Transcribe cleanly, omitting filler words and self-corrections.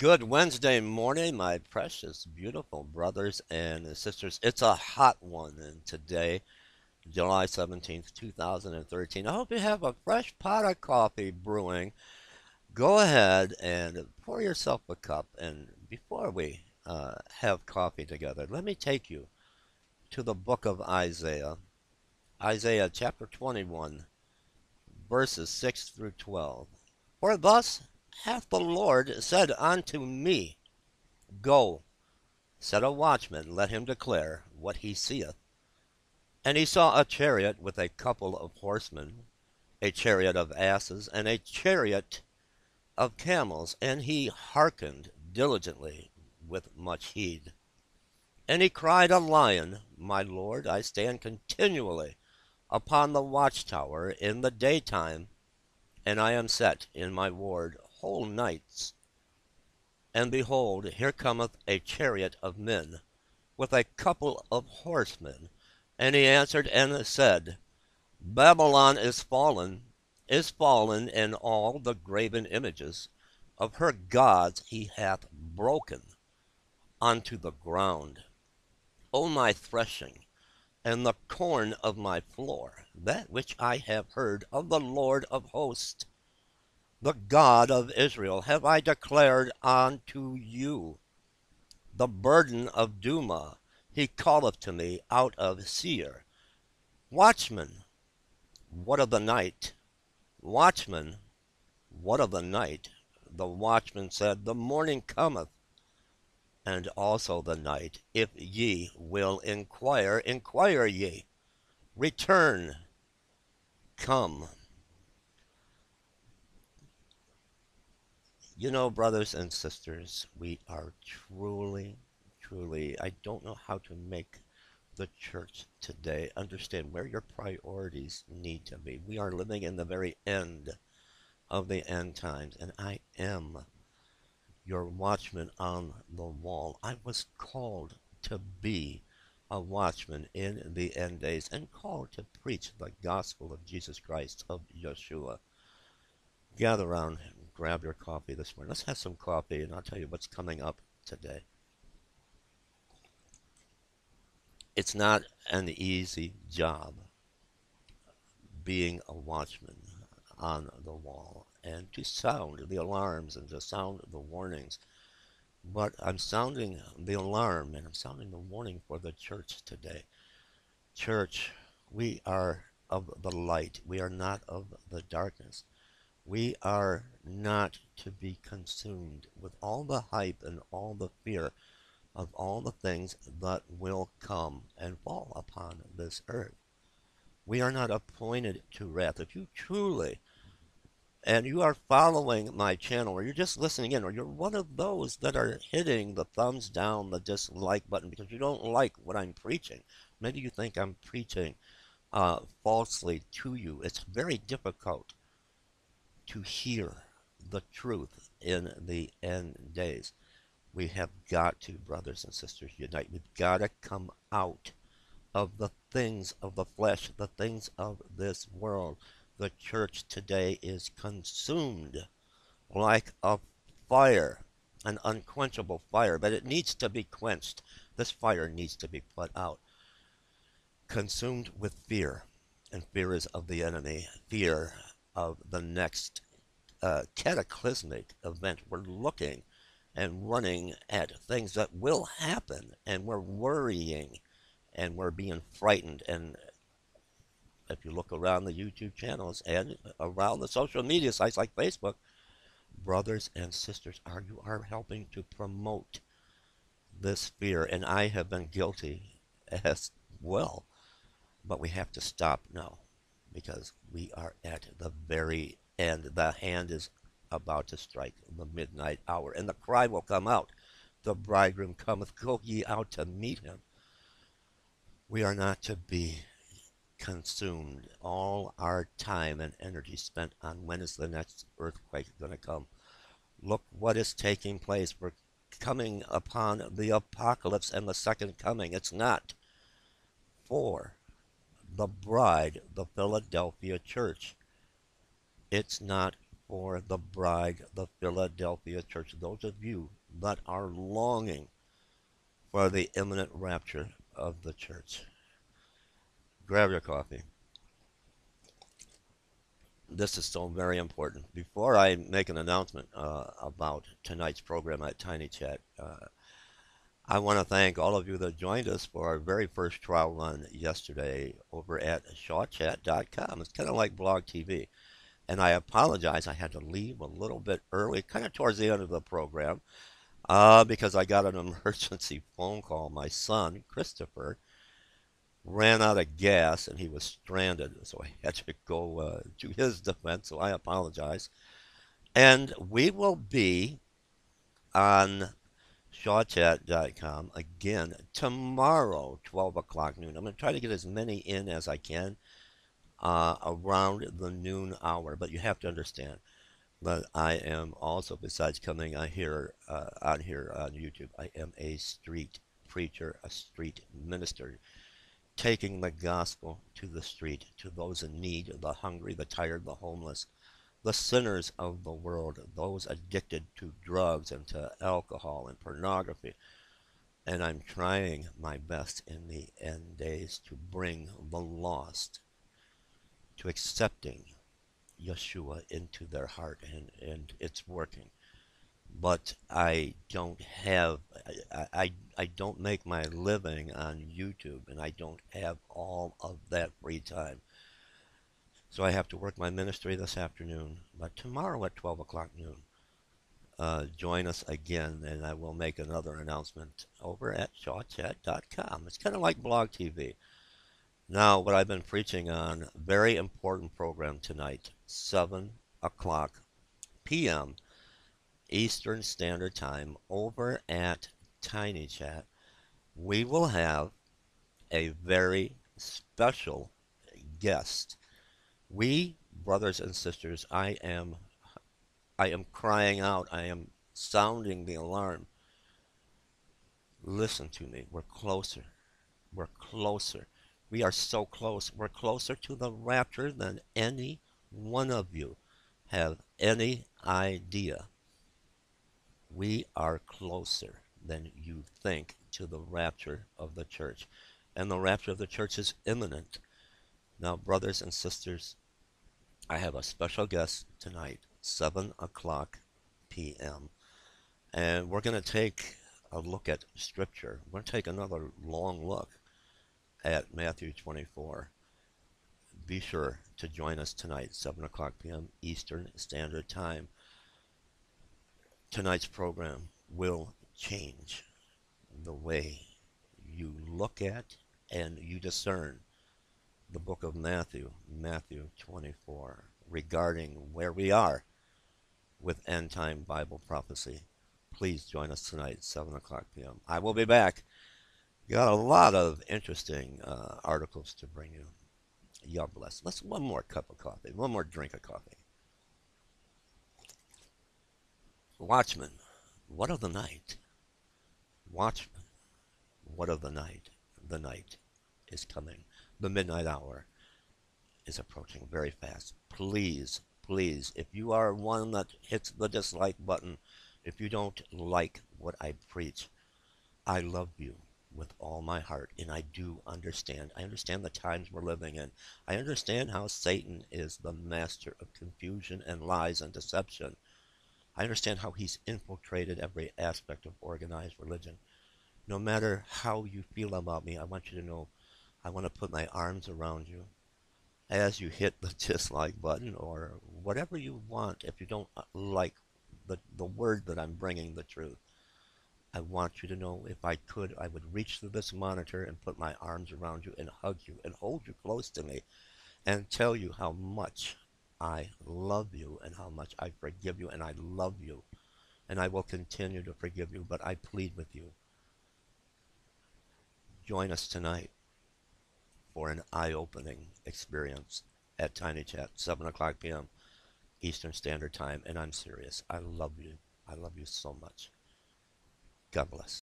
Good Wednesday morning, my precious, beautiful brothers and sisters. It's a hot one, and today, July 17th, 2013. I hope you have a fresh pot of coffee brewing. Go ahead and pour yourself a cup. And before we have coffee together, let me take you to the book of Isaiah, Isaiah chapter 21, verses 6 through 12. For thus hath the Lord said unto me, Go. Set a watchman, let him declare what he seeth. And he saw a chariot with a couple of horsemen, a chariot of asses, and a chariot of camels, and he hearkened diligently with much heed. And he cried, A lion, my lord, I stand continually upon the watchtower in the daytime, and I am set in my ward whole nights. And behold, here cometh a chariot of men, with a couple of horsemen. And he answered and said, Babylon is fallen, and all the graven images of her gods he hath broken unto the ground. O my threshing, and the corn of my floor, that which I have heard of the Lord of hosts, the God of Israel, have I declared unto you. The burden of Duma he calleth to me out of Seir. Watchman, what of the night? Watchman, what of the night? The watchman said, The morning cometh, and also the night. If ye will inquire, inquire ye. Return, come. You know, brothers and sisters, we are truly, I don't know how to make the church today understand where your priorities need to be. We are living in the very end of the end times, and I am your watchman on the wall. I was called to be a watchman in the end days and called to preach the gospel of Jesus Christ, of Yeshua. Gather around and grab your coffee this morning. Let's have some coffee, and I'll tell you what's coming up today. It's not an easy job being a watchman on the wall and to sound the alarms and to sound the warnings. But I'm sounding the alarm and I'm sounding the warning for the church today. Church, we are of the light. We are not of the darkness. We are not to be consumed with all the hype and all the fear of all the things that will come and fall upon this earth. We are not appointed to wrath. If you truly, and you are following my channel, or you're just listening in, or you're one of those that are hitting the thumbs down, the dislike button because you don't like what I'm preaching. Maybe you think I'm preaching falsely to you. It's very difficult to hear the truth in the end days. We have got to, brothers and sisters, unite. We've got to come out of the things of the flesh, the things of this world. The church today is consumed like a fire, an unquenchable fire, but it needs to be quenched. This fire needs to be put out. Consumed with fear, and fear is of the enemy, fear of the next cataclysmic event. We're looking and running at things that will happen, and we're worrying and we're being frightened. And if you look around the YouTube channels and around the social media sites like Facebook, brothers and sisters, you are helping to promote this fear, and I have been guilty as well. But we have to stop now because we are at the very end. The hand is about to strike the midnight hour, and the cry will come out. The bridegroom cometh, go ye out to meet him. We are not to be consumed. All our time and energy spent on when is the next earthquake going to come. Look what is taking place. We're coming upon the apocalypse and the second coming. It's not for the bride, the Philadelphia church. It's not for the bride, the Philadelphia church. Those of you that are longing for the imminent rapture of the church, grab your coffee. This is so very important. Before I make an announcement about tonight's program at Tiny Chat, I want to thank all of you that joined us for our very first trial run yesterday over at shawchat.com. It's kind of like Blog TV. And I apologize, I had to leave a little bit early, kind of towards the end of the program, because I got an emergency phone call. My son, Christopher, ran out of gas and he was stranded, so I had to go to his defense, so I apologize. And we will be on shawchat.com again tomorrow, 12 o'clock noon. I'm going to try to get as many in as I can around the noon hour, but you have to understand that I am also, besides coming on here on YouTube, I am a street preacher, a street minister, taking the gospel to the street, to those in need, the hungry, the tired, the homeless, the sinners of the world, those addicted to drugs and to alcohol and pornography. And I'm trying my best in the end days to bring the lost to accepting Yeshua into their heart, and it's working. But I don't have, I don't make my living on YouTube, and I don't have all of that free time. So I have to work my ministry this afternoon. But tomorrow at 12 o'clock noon, join us again, and I will make another announcement over at shawchat.com. It's kind of like Blog TV. Now, what I've been preaching on, very important program tonight, 7 o'clock p.m. Eastern Standard Time over at Tiny Chat. We will have a very special guest. We, brothers and sisters, I am crying out. I am sounding the alarm. Listen to me. We're closer. We're closer. We are so close. We're closer to the rapture than any one of you have any idea. We are closer than you think to the rapture of the church. And the rapture of the church is imminent. Now, brothers and sisters, I have a special guest tonight, 7 o'clock p.m. And we're going to take a look at Scripture. We're going to take another long look at Matthew 24. Be sure to join us tonight, 7 o'clock p.m. Eastern Standard Time. Tonight's program will change the way you look at and you discern the book of Matthew, Matthew 24, regarding where we are with end time Bible prophecy. Please join us tonight, 7 o'clock p.m. I will be back. Got a lot of interesting articles to bring you. God bless. Let's one more cup of coffee, one more drink of coffee. Watchmen, what of the night? Watchmen, what of the night? The night is coming. The midnight hour is approaching very fast. Please, please, if you are one that hits the dislike button, if you don't like what I preach, I love you with all my heart, and I do understand. I understand the times we're living in. I understand how Satan is the master of confusion and lies and deception. I understand how he's infiltrated every aspect of organized religion. No matter how you feel about me, I want you to know I want to put my arms around you as you hit the dislike button or whatever you want. If you don't like the word that I'm bringing, the truth, I want you to know if I could, I would reach through this monitor and put my arms around you and hug you and hold you close to me and tell you how much I love you and how much I forgive you, and I love you, and I will continue to forgive you, but I plead with you. Join us tonight for an eye-opening experience at Tiny Chat, 7 o'clock p.m. Eastern Standard Time, and I'm serious. I love you. I love you so much. God bless.